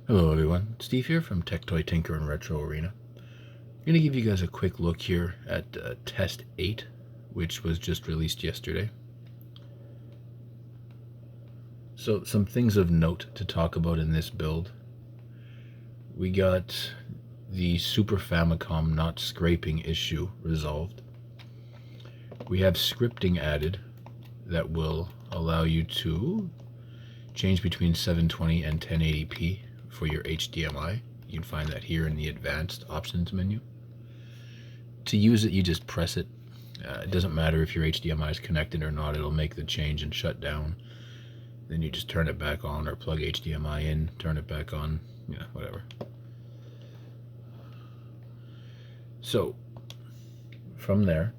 Hello everyone, Steve here from Tech Toy Tinker and Retro Arena. I'm going to give you guys a quick look here at Test 8, which was just released yesterday. So some things of note to talk about in this build. We got the Super Famicom not scraping issue resolved. We have scripting added that will allow you to change between 720 and 1080p for your HDMI. You can find that here in the advanced options menu. To use it, you just press it. It doesn't matter if your HDMI is connected or not, it'll make the change and shut down. Then you just turn it back on or plug HDMI in, turn it back on, yeah, whatever. So, from there,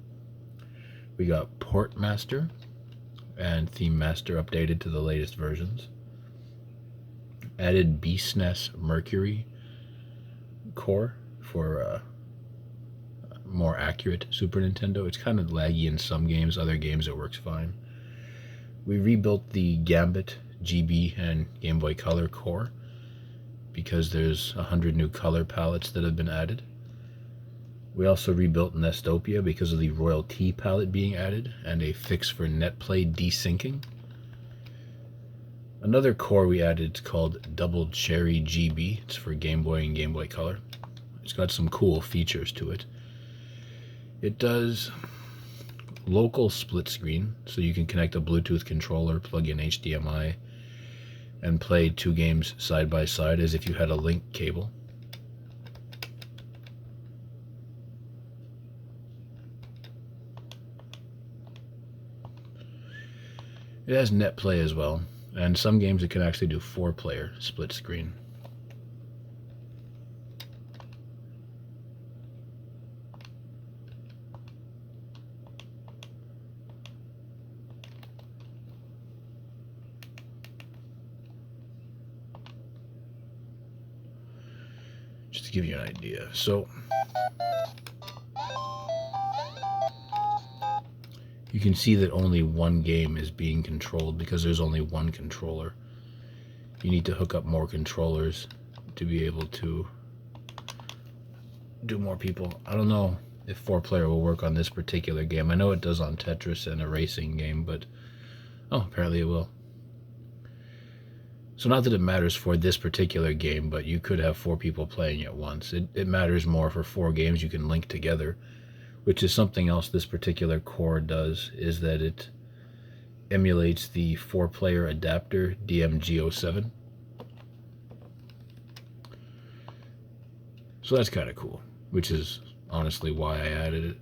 we got Port Master and Theme Master updated to the latest versions. Added BSNES Mercury core for more accurate Super Nintendo. It's kind of laggy in some games, other games it works fine. We rebuilt the Gambit, GB, and Game Boy Color core because there's 100 new color palettes that have been added. We also rebuilt Nestopia because of the Royal T palette being added and a fix for netplay desyncing. Another core we added is called Double Cherry GB. It's for Game Boy and Game Boy Color. It's got some cool features to it. It does local split screen, so you can connect a Bluetooth controller, plug in HDMI, and play two games side by side as if you had a link cable. It has netplay as well, and some games it can actually do 4-player split screen. Just to give you an idea. So you can see that only one game is being controlled because there's only one controller. You need to hook up more controllers to be able to do more people. I don't know if 4-player will work on this particular game. I know it does on Tetris and a racing game, but apparently it will. So not that it matters for this particular game, but you could have 4 people playing at once. It matters more for 4 games you can link together, which is something else this particular core does, is that it emulates the 4-player adapter DMG07. So that's kind of cool, which is honestly why I added it.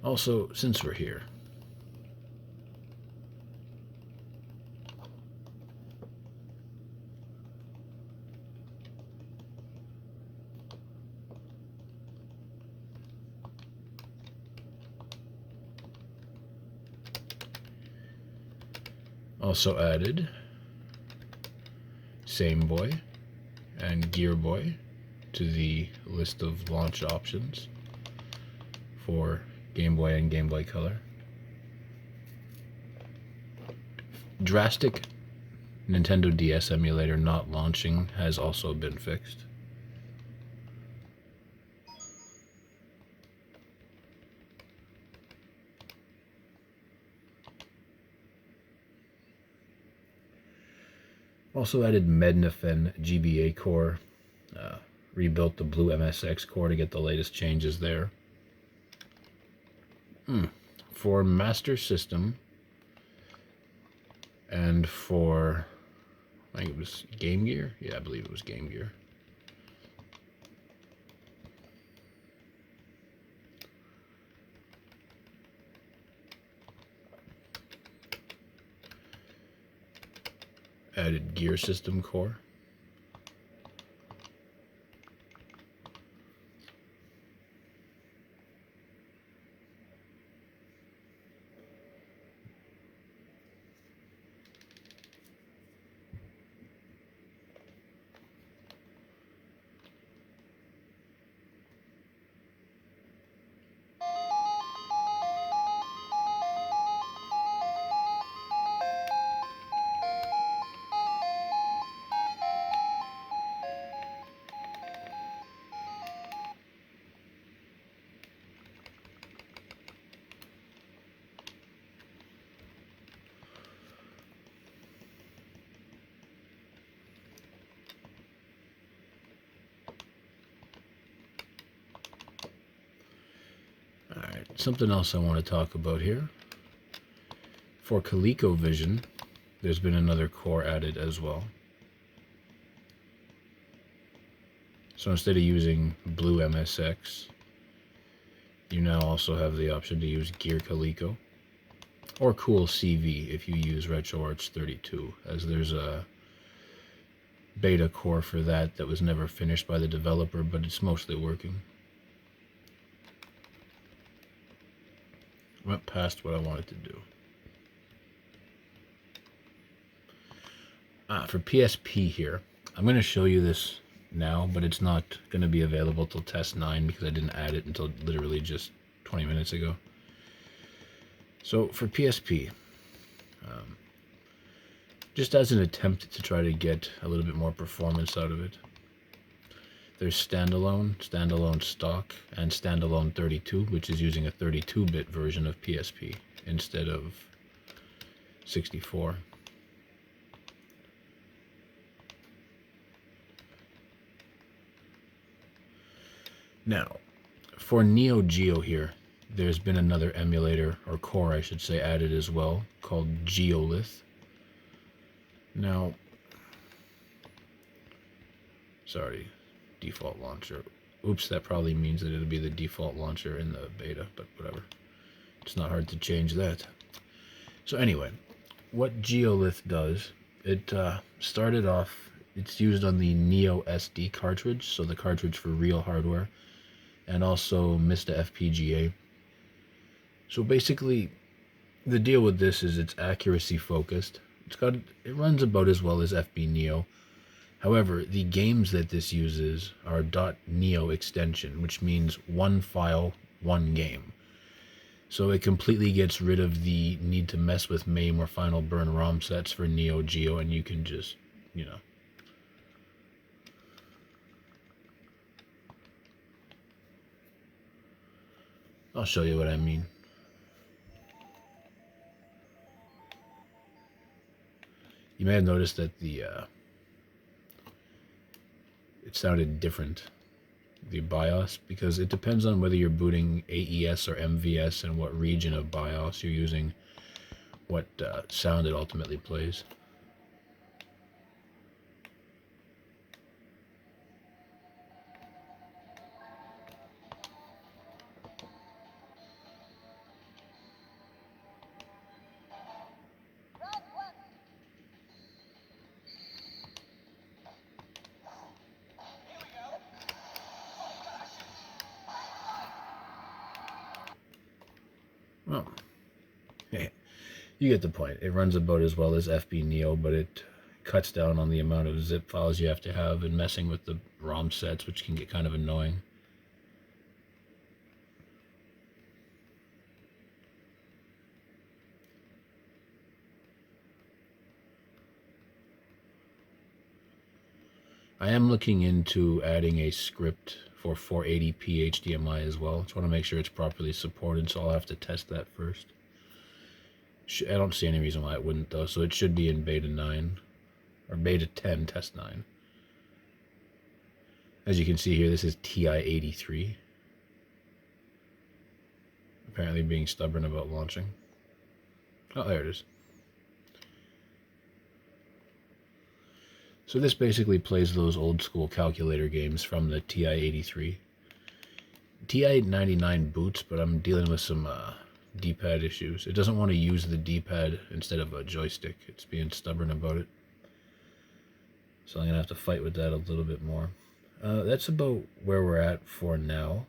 Also, since we're here, also added Same Boy and Gear Boy to the list of launch options for Game Boy and Game Boy Color. Drastic Nintendo DS emulator not launching has also been fixed. Also added Mednafen GBA core, rebuilt the Blue MSX core to get the latest changes there. For Master System and for, I think it was Game Gear? Yeah, I believe it was Game Gear. Added Gear System core. something else I want to talk about here. For ColecoVision, there's been another core added as well. So instead of using Blue MSX, you now also have the option to use Gear Coleco or Cool CV if you use RetroArch 32, as there's a beta core for that was never finished by the developer, but it's mostly working. Went past what I wanted to do. For PSP here, I'm going to show you this now, but it's not going to be available till test 9 because I didn't add it until literally just 20 minutes ago. So for PSP, just as an attempt to try to get a little bit more performance out of it, there's standalone stock, and standalone 32, which is using a 32-bit version of PSP instead of 64. Now, for Neo Geo here, there's been another emulator, or core I should say, added as well, called Geolith. Now, sorry, default launcher. Oops, that probably means that it'll be the default launcher in the beta, but whatever. It's not hard to change that. So anyway, what Geolith does, it started off, it's used on the Neo SD cartridge, so the cartridge for real hardware, and also Mista FPGA. So basically, the deal with this is it's accuracy focused. It runs about as well as FB Neo. However, the games that this uses are .neo extension, which means one file, one game. So it completely gets rid of the need to mess with MAME or Final Burn ROM sets for Neo Geo, and you can just, you know. I'll show you what I mean. You may have noticed that it sounded different, the BIOS, because it depends on whether you're booting AES or MVS and what region of BIOS you're using, what sound it ultimately plays. Well, you get the point. It runs about as well as FB Neo, but it cuts down on the amount of zip files you have to have and messing with the ROM sets, which can get kind of annoying. I am looking into adding a script for 480p HDMI as well. Just want to make sure it's properly supported, so I'll have to test that first. I don't see any reason why it wouldn't though, so it should be in beta 9, or beta 10 test 9. As you can see here, this is TI-83. Apparently being stubborn about launching. Oh, there it is. So this basically plays those old school calculator games from the TI-83. TI-99 boots, but I'm dealing with some D-pad issues. It doesn't want to use the D-pad instead of a joystick. It's being stubborn about it. So I'm going to have to fight with that a little bit more. That's about where we're at for now.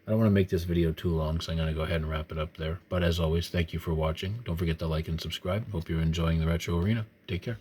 I don't want to make this video too long, so I'm going to go ahead and wrap it up there. But as always, thank you for watching. Don't forget to like and subscribe. Hope you're enjoying the Retro Arena. Take care.